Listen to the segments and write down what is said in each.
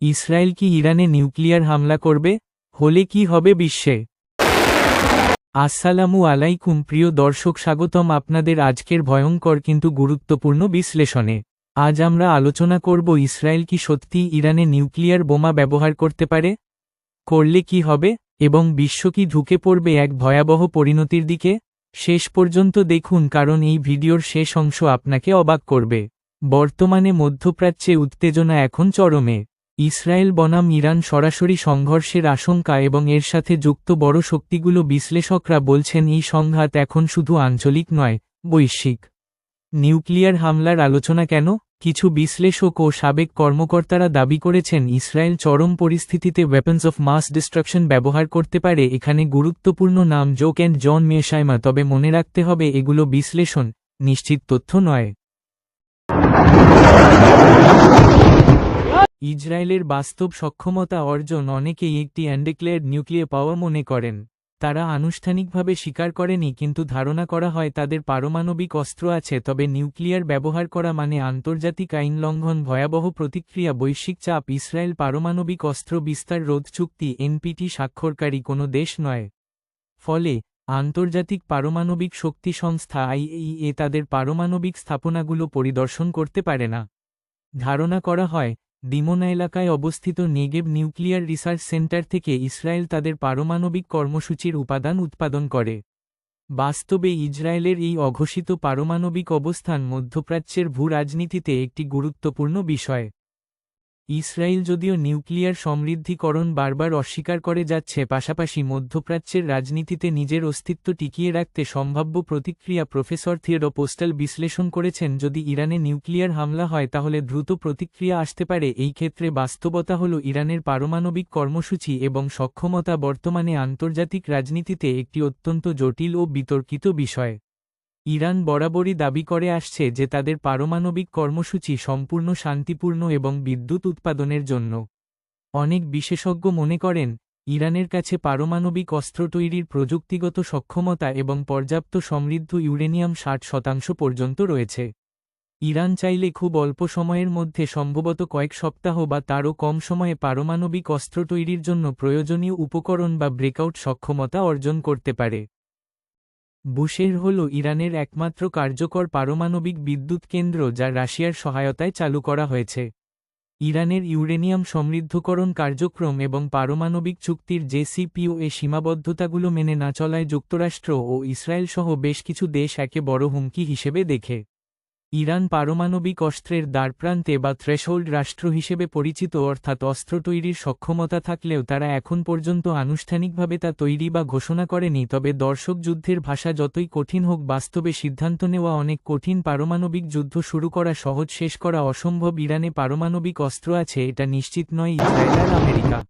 Israel কি ইরানে nuclear হামলা করবে? হলে কি হবে বিশ্বে? আসসালামু আলাইকুম প্রিয় দর্শক, স্বাগতম আপনাদের আজকের ভয়ঙ্কর কিন্তু গুরুত্বপূর্ণ বিশ্লেষণে। আজ আমরা আলোচনা করব ইসরায়েল কি সত্যিই ইরানে নিউক্লিয়ার বোমা ব্যবহার করতে পারে? করলে কি হবে? এবং বিশ্ব কি ঢুকে পড়বে এক ভয়াবহ পরিণতির দিকে? শেষ পর্যন্ত দেখুন, কারণ এই ভিডিওর শেষ অংশ আপনাকে অবাক করবে। বর্তমানে মধ্যপ্রাচ্যে উত্তেজনা এখন চরমে। ইসরায়েল বনাম ইরান সরাসরি সংঘর্ষের আশঙ্কা এবং এর সাথে যুক্ত বড় শক্তিগুলো। বিশ্লেষকরা বলছেন এই সংঘাত এখন শুধু আঞ্চলিক নয়, বৈশ্বিক। নিউক্লিয়ার হামলার আলোচনা কেন? কিছু বিশ্লেষক ও সাবেক কর্মকর্তারা দাবি করেছেন ইসরায়েল চরম পরিস্থিতিতে ওয়েপন্স অফ মাস ডিস্ট্রাকশন ব্যবহার করতে পারে। এখানে গুরুত্বপূর্ণ নাম জোক অ্যান্ড জন মেশাইমা, তবে মনে রাখতে হবে এগুলো বিশ্লেষণ, নিশ্চিত তথ্য নয়। ইসরায়েলের বাস্তব সক্ষমতা অর্জন অনেকেই একটি আনডিক্লেয়ার্ড নিউক্লিয়ার পাওয়ার মনে করেন। তারা আনুষ্ঠানিকভাবে স্বীকার করেনি, কিন্তু ধারণা করা হয় তাদের পারমাণবিক অস্ত্র আছে। তবে নিউক্লিয়ার ব্যবহার করা মানে আন্তর্জাতিক আইন লঙ্ঘন, ভয়াবহ প্রতিক্রিয়া, বৈশ্বিক চাপ। ইসরায়েল পারমাণবিক অস্ত্র বিস্তার রোধ চুক্তি এনপিটি স্বাক্ষরকারী কোনো দেশ নয়। ফলে আন্তর্জাতিক পারমাণবিক শক্তি সংস্থা আইএইএ তাদের পারমাণবিক স্থাপনাগুলো পরিদর্শন করতে পারে না। ধারণা করা হয় দিমোনা এলাকায় অবস্থিত নেগেভ নিউক্লিয়ার রিসার্চ সেন্টার থেকে ইসরায়েল তাদের পারমাণবিক কর্মসূচির উপাদান উৎপাদন করে। বাস্তবে ইসরায়েলের এই অঘোষিত পারমাণবিক অবস্থান মধ্যপ্রাচ্যের ভূ-রাজনীতিতে একটি গুরুত্বপূর্ণ বিষয়। ইসরায়েল যদিও নিউক্লিয়ার সমৃদ্ধিকরণ বারবার অস্বীকার করে যাচ্ছে, পাশাপাশি মধ্যপ্রাচ্যের রাজনীতিতে নিজের অস্তিত্ব টিকিয়ে রাখতে সম্ভাব্য প্রতিক্রিয়া। প্রফেসর থিওডর পোস্টাল বিশ্লেষণ করেছেন, যদি ইরানে নিউক্লিয়ার হামলা হয় তাহলে দ্রুত প্রতিক্রিয়া আসতে পারে। এই ক্ষেত্রে বাস্তবতা হল ইরানের পারমাণবিক কর্মসূচি এবং সক্ষমতা বর্তমানে আন্তর্জাতিক রাজনীতিতে একটি অত্যন্ত জটিল ও বিতর্কিত বিষয়। ইরান বরাবরই দাবি করে আসছে যে তাদের পারমাণবিক কর্মসূচি সম্পূর্ণ শান্তিপূর্ণ এবং বিদ্যুৎ উৎপাদনের জন্য। অনেক বিশেষজ্ঞ মনে করেন ইরানের কাছে পারমাণবিক অস্ত্র তৈরির প্রযুক্তিগত সক্ষমতা এবং পর্যাপ্ত সমৃদ্ধ ইউরেনিয়াম 60% পর্যন্ত রয়েছে। ইরান চাইলে খুব অল্প সময়ের মধ্যে, সম্ভবত কয়েক সপ্তাহ বা তারও কম সময়ে, পারমাণবিক অস্ত্র তৈরির জন্য প্রয়োজনীয় উপকরণ বা ব্রেকআউট সক্ষমতা অর্জন করতে পারে। বুশেহর হল ইরানের একমাত্র কার্যকর পারমাণবিক বিদ্যুৎ কেন্দ্র, যা রাশিয়ার সহায়তায় চালু করা হয়েছে। ইরানের ইউরেনিয়াম সমৃদ্ধকরণ কার্যক্রম এবং পারমাণবিক চুক্তির জেসিপিওএ সীমাবদ্ধতাগুলো মেনে না চলায় যুক্তরাষ্ট্র ও ইসরায়েল সহ বেশ কিছু দেশ একে বড় হুমকি হিসেবে দেখে। ইরান পারমাণবিক অস্ত্রের দ্বারপ্রান্তে বা থ্রেশহোল্ড রাষ্ট্র হিসেবে পরিচিত, অর্থাৎ অস্ত্র তৈরির সক্ষমতা থাকলেও তারা এখন পর্যন্ত আনুষ্ঠানিকভাবে তা তৈরি বা ঘোষণা করেনি। তবে দর্শক, যুদ্ধের ভাষা যতই কঠিন হোক, বাস্তবে সিদ্ধান্ত নেওয়া অনেক কঠিন। পারমাণবিক যুদ্ধ শুরু করা সহজ, শেষ করা অসম্ভব। ইরানে পারমাণবিক অস্ত্র আছে এটা নিশ্চিত নয় ইসরায়েল আর আমেরিকা।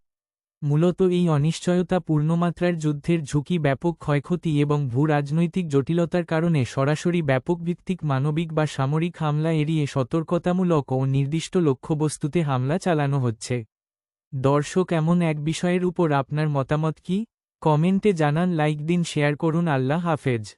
মূলত এই অনিশ্চয়তা, পূর্ণমাত্রার যুদ্ধের ঝুঁকি, ব্যাপক ক্ষয়ক্ষতি এবং ভূ-রাজনৈতিক জটিলতার কারণে সরাসরি ব্যাপকভিত্তিক মানবিক বা সামরিক হামলা এড়িয়ে সতর্কতামূলক ও নির্দিষ্ট লক্ষ্যবস্তুতে হামলা চালানো হচ্ছে। দর্শক, এমন এক বিষয়ের উপর আপনার মতামত কি? কমেন্টে জানান, লাইক দিন, শেয়ার করুন। আল্লাহ হাফেজ।